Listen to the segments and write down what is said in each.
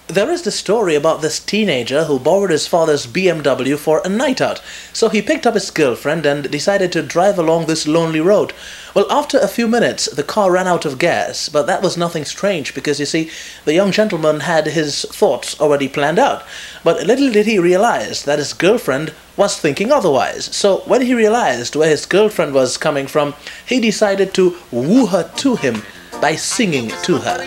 There is the story about this teenager who borrowed his father's BMW for a night out. So he picked up his girlfriend and decided to drive along this lonely road. Well, after a few minutes, the car ran out of gas, but that was nothing strange because, you see, the young gentleman had his thoughts already planned out. But little did he realize that his girlfriend was thinking otherwise. So when he realized where his girlfriend was coming from, he decided to woo her to him by singing to her.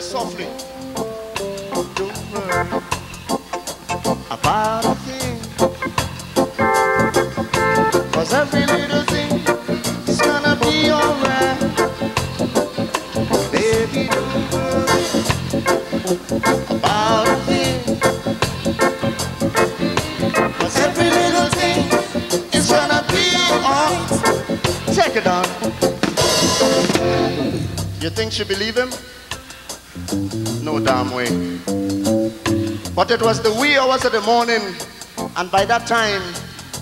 About a thing, 'cause every little thing is gonna be alright. Baby, don't worry about a thing, 'cause every little thing is gonna be alright. Check it out. You think she believe him? No damn way. But it was the wee hours of the morning, and by that time,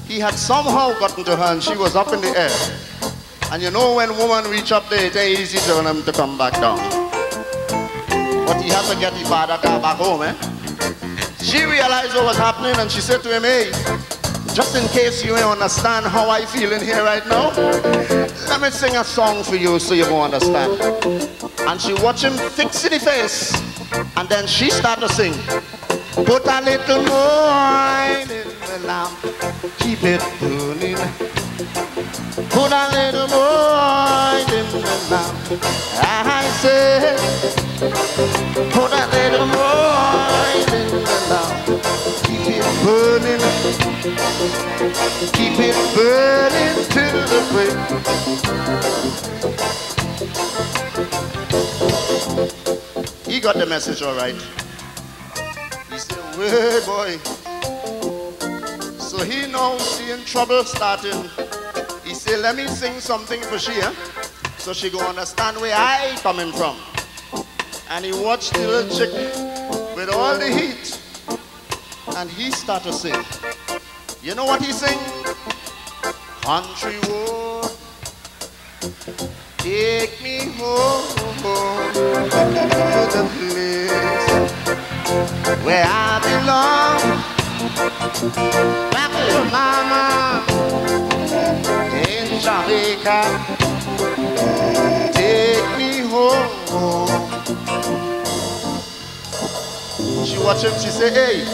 he had somehow gotten to her and she was up in the air. And you know when women reach up there, it's easy for them to come back down. But he had to get the father car back home, eh? She realized what was happening and she said to him, hey, just in case you don't understand how I feel in here right now, let me sing a song for you so you won't understand. And she watched him fix in the face, and then she started to sing. Put a little more in the lamp, keep it burning. Put a little more in the lamp, I say. Put a little more in the lamp, keep it burning. Keep it burning till the break. He got the message all right. He said, "Way boy." So he now seeing trouble starting. He said, "Let me sing something for she, eh? So she go understand where I coming from." And he watched the little chick with all the heat, and he start to sing. You know what he sing? Country road, take me home to the place where I belong, back to mama in Jamaica. Take me home. She watch him, she say, hey,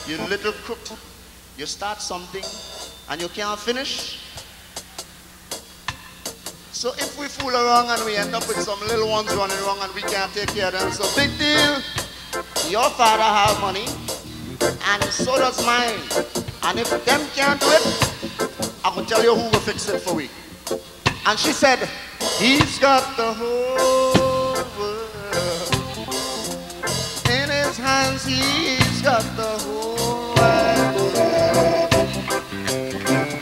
you little crook, you start something and you can't finish. So if we fool around and we end up with some little ones running wrong and we can't take care of them, so big deal. Your father have money and so does mine. And if them can't do it, I will tell you who will fix it for we. And she said, he's got the whole world in his hands, he's got the whole world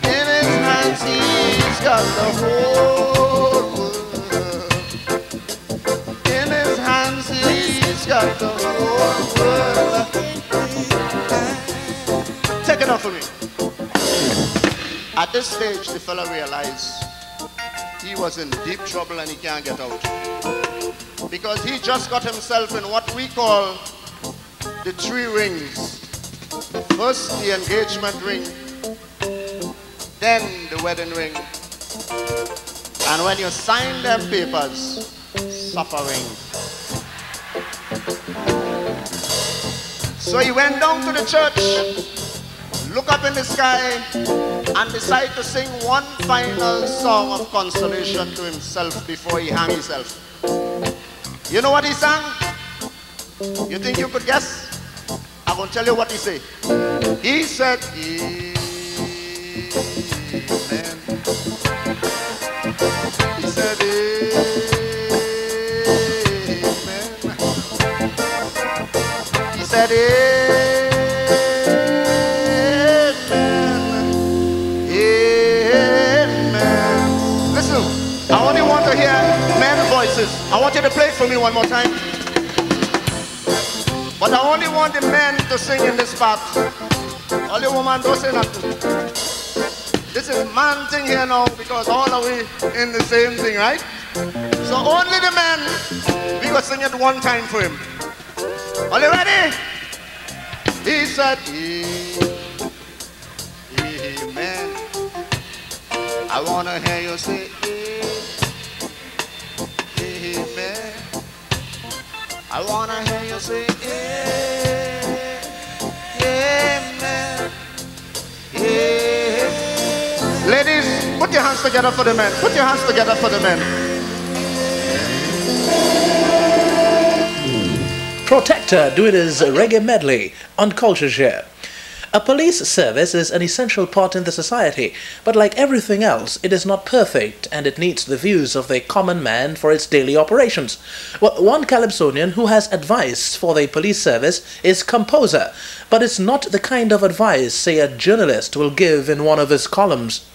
in his hands, he's got the whole world in his hands, he's got the whole world. Take it off for me. At this stage, the fella realized he was in deep trouble and he can't get out. Because he just got himself in what we call the 3 rings. First, the engagement ring, then the wedding ring, and when you sign them papers, suffering. So he went down to the church, looked up in the sky, and decided to sing one final song of consolation to himself before he hung himself. You know what he sang? You think you could guess? I'm going to tell you what he said. He said, Amen. He said, Amen. He said, Amen. Listen, I only want to hear men's voices. I want you to play it for me one more time. But I only want the men to sing in this part. All the women don't say nothing. This is man thing here now because all of we in the same thing, right? So only the men, we go sing it one time for him. Are you ready? He said, Amen. I want to hear you say, Amen. I want to hear you say, Amen. Amen. Ladies, put your hands together for the men. Put your hands together for the men. Protector doing his reggae medley on CultureShare. A police service is an essential part in the society, but like everything else, it is not perfect and it needs the views of the common man for its daily operations. Well, one Calypsonian who has advice for the police service is composer, but it's not the kind of advice, say, a journalist will give in one of his columns.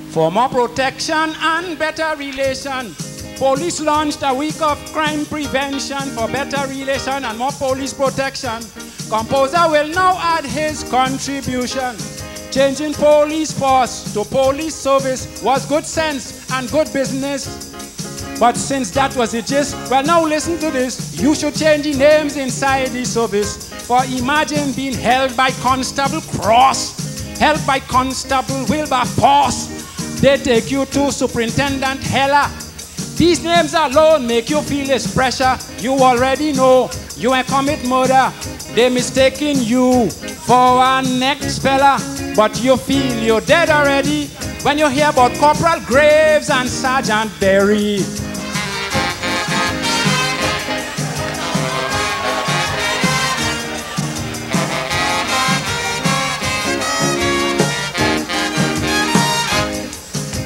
For more protection and better relation, police launched a week of crime prevention. For better relation and more police protection, composer will now add his contribution. Changing police force to police service was good sense and good business. But since that was the gist, well, now listen to this. You should change the names inside the service. For imagine being held by Constable Cross, held by Constable Wilberforce. They take you to Superintendent Heller. These names alone make you feel his pressure. You already know you ain't commit murder. They mistaking you for a next fella, but you feel you're dead already when you hear about Corporal Graves and Sergeant Berry.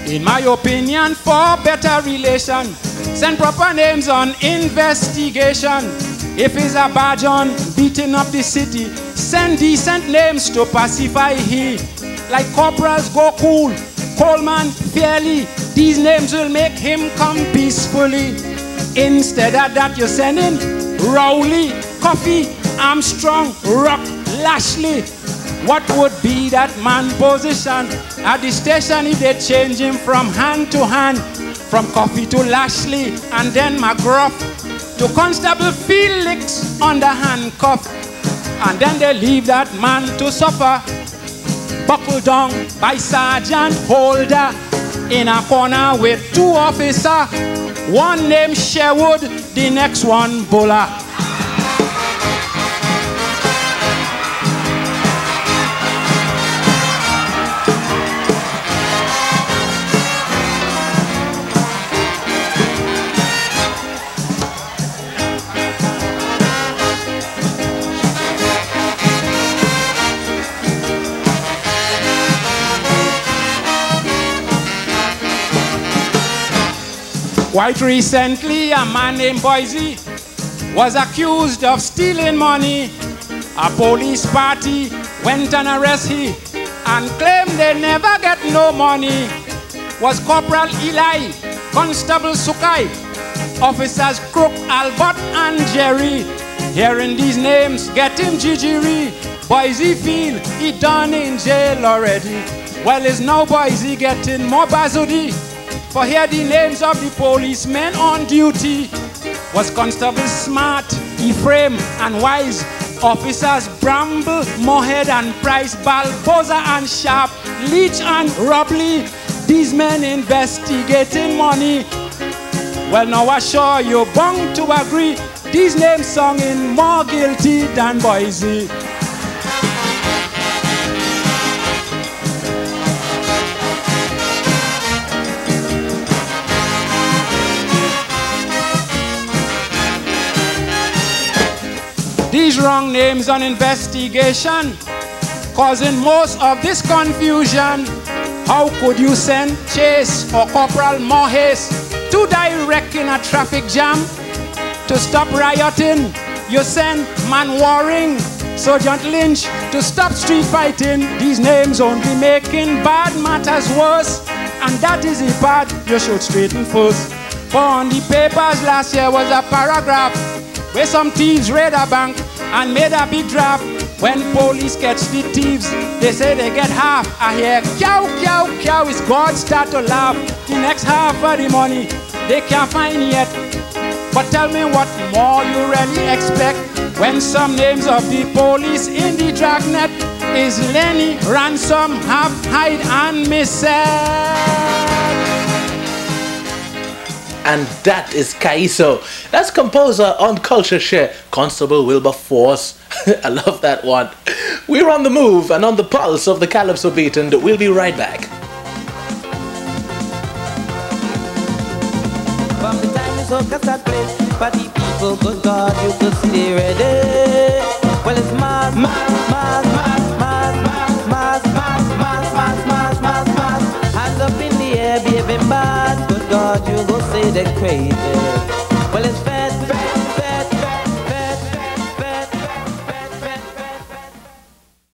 In my opinion, for better relation, send proper names on investigation. If it's a bad John beating up the city, send decent names to pacify he. Like Corporals Go Cool, Coleman, Fairly, these names will make him come peacefully. Instead of that, you're sending Rowley, Coffee, Armstrong, Rock, Lashley. What would be that man position at the station if they change him from hand to hand, from Coffee to Lashley, and then McGruff to Constable Felix under handcuff, and then they leave that man to suffer, buckled down by Sergeant Holder in a corner with two officers, one named Sherwood, the next one Buller. Quite recently, a man named Boise was accused of stealing money. A police party went and arrested him and claimed they never get no money. Was Corporal Eli, Constable Sukai, Officers Crook, Albert and Jerry. Hearing these names get him jijiri. Boise feel he done in jail already. Well, is now Boise getting more bazudi? For here the names of the policemen on duty was Constable Smart, Ephraim and Wise, Officers Bramble, Mohead and Price, Balboza and Sharp, Leach and Robley. These men investigating money. Well, now I'm sure you're bound to agree, these names songing more guilty than Boise. These wrong names on investigation causing most of this confusion. How could you send Chase or Corporal Morris to direct in a traffic jam? To stop rioting, you send Man Waring, Sergeant Lynch to stop street fighting. These names only making bad matters worse, and that is the part you should straighten first. For on the papers last year was a paragraph where some thieves raid a bank and made a big draft. When police catch the thieves, they say they get half. I hear cow, cow, cow, is God start to laugh. The next half of the money they can't find yet. But tell me what more you really expect. When some names of the police in the dragnet is Lenny, Ransom, Half, Hide, and Missile. And that is Kaiso. That's composer on CultureShare, Constable Wilberforce. I love that one. We're on the move and on the pulse of the Calypso beat, and we'll be right back. From the time the soca start play, party people, good God, you could see they ready. Well, it's mass, mass, mass, mass, mass, mass, mass, mass, mass, mass, mass, mass, mass. Hands up in the air, behaving bad. Good God, you go say they're crazy.